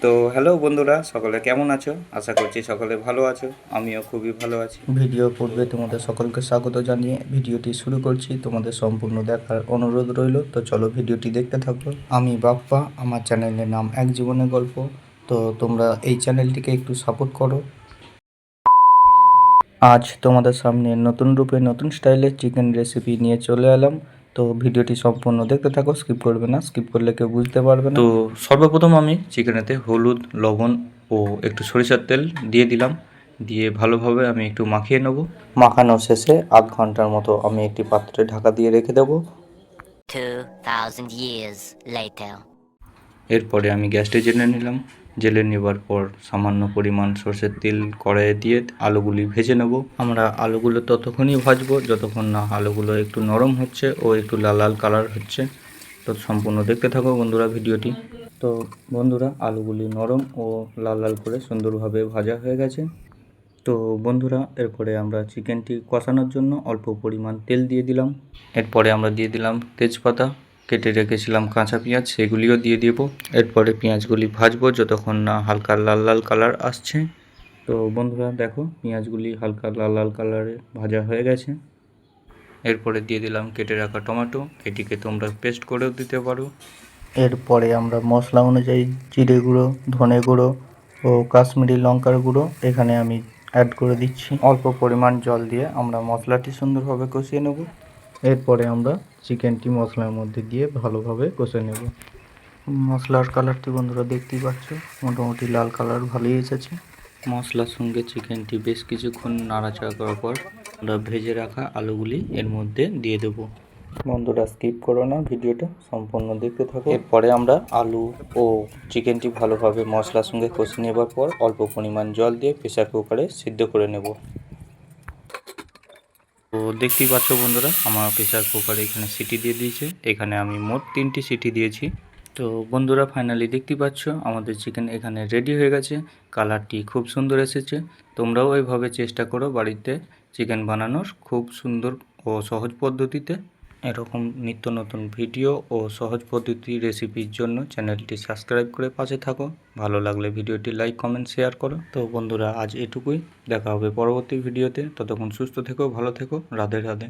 তো হ্যালো বন্ধুরা, সকলে কেমন আছো? আশা করছি সকলে ভালো আছো। আমিও খুবই ভালো আছি। ভিডিও পূর্বে তোমাদের সকলকে স্বাগত জানিয়ে ভিডিওটি শুরু করছি। তোমাদের সম্পূর্ণ দেখার অনুরোধ রইল। তো চলো ভিডিওটি দেখতে থাকো। আমি বাপ্পা, আমার চ্যানেলের নাম এক জীবনের গল্প। তো তোমরা এই চ্যানেলটিকে একটু সাপোর্ট করো। আজ তোমাদের সামনে নতুন রূপে নতুন স্টাইলের চিকেন রেসিপি নিয়ে চলে এলাম। তো ভিডিওটি সম্পূর্ণ দেখতে থাকো, স্কিপ করবে না, স্কিপ করলে কেউ বুঝতে পারবে না। তো সর্বপ্রথম আমি চিকেনেতে হলুদ, লবণ ও একটু সরিষার তেল দিয়ে দিলাম। দিয়ে ভালোভাবে আমি একটু মাখিয়ে নেব। মাখানো শেষে আধ ঘন্টার মতো আমি একটি পাত্রে ঢাকা দিয়ে রেখে দেবো। 2000 years later. এরপরে আমি গ্যাসটি জেলে নিলাম। জেলে নেবার পর সামান্য পরিমাণ সরষের তেল কড়াইয়ে দিয়ে আলুগুলি ভেজে নেব। আমরা আলুগুলো ততক্ষণই ভাজবো যতক্ষণ না আলুগুলো একটু নরম হচ্ছে ও একটু লাল লাল কালার হচ্ছে। তো সম্পূর্ণ দেখতে থাকো বন্ধুরা ভিডিওটি। তো বন্ধুরা, আলুগুলি নরম ও লাল লাল করে সুন্দরভাবে ভাজা হয়ে গেছে। তো বন্ধুরা, এরপরে আমরা চিকেনটি কষানোর জন্য অল্প পরিমাণ তেল দিয়ে দিলাম। এরপরে আমরা দিয়ে দিলাম তেজপাতা, কেটে রেখেছিলাম কাঁচা পেঁয়াজ, সেগুলিও দিয়ে দেবো। এরপরে পেঁয়াজগুলি ভাজবো যতক্ষণ না হালকা লাল লাল কালার আসছে। তো বন্ধুরা দেখো, পেঁয়াজগুলি হালকা লাল লাল কালারে ভাজা হয়ে গেছে। এরপরে দিয়ে দিলাম কেটে রাখা টমেটো, এটিকে তোমরা পেস্ট করেও দিতে পারো। এরপরে আমরা মশলা অনুযায়ী জিরে গুঁড়ো, ধনে গুঁড়ো ও কাশ্মীরি লঙ্কার গুঁড়ো এখানে আমি অ্যাড করে দিচ্ছি। অল্প পরিমাণ জল দিয়ে আমরা মশলাটি সুন্দরভাবে কষিয়ে নেব। এরপরে আমরা চিকেনটি মশলার মধ্যে দিয়ে ভালোভাবে কষে নেব। মশলার কালারটি বন্ধুরা দেখতেই পাচ্ছ, মোটামুটি লাল কালার ভালোই এসেছে। মশলার সঙ্গে চিকেনটি বেশ কিছুক্ষণ নাড়াচাড়া করার পর আমরা ভেজে রাখা আলুগুলি এর মধ্যে দিয়ে দেবো। বন্ধুরা স্কিপ করো না, ভিডিওটা সম্পূর্ণ দেখতে থাকো। এরপরে আমরা আলু ও চিকেনটি ভালোভাবে মশলার সঙ্গে কষে নেবার পর অল্প পরিমাণ জল দিয়ে প্রেসার কুকারে সিদ্ধ করে নেব। তো দেখতেই পাচ্ছ বন্ধুরা, আমার প্রেসার কুকারে এখানে সিটি দিয়ে দিয়েছে। এখানে আমি মোট 3টি সিটি দিয়েছি। তো বন্ধুরা ফাইনালি দেখতেই পাচ্ছ আমাদের চিকেন এখানে রেডি হয়ে গেছে। কালারটি খুব সুন্দর এসেছে। তোমরাও এইভাবে চেষ্টা করো বাড়িতে চিকেন বানানোর, খুব সুন্দর ও সহজ পদ্ধতিতে। এরকম নিত্য নতুন ভিডিও ও সহজ পদ্ধতি রেসিপির জন্য চ্যানেলটি সাবস্ক্রাইব করে পাশে থাকো। ভালো লাগলে ভিডিওটি লাইক, কমেন্ট, শেয়ার করো। তো বন্ধুরা আজ এটুকুই, দেখা হবে পরবর্তী ভিডিওতে। ততক্ষণ সুস্থ থেকো, ভালো থেকো, রাধে রাধে।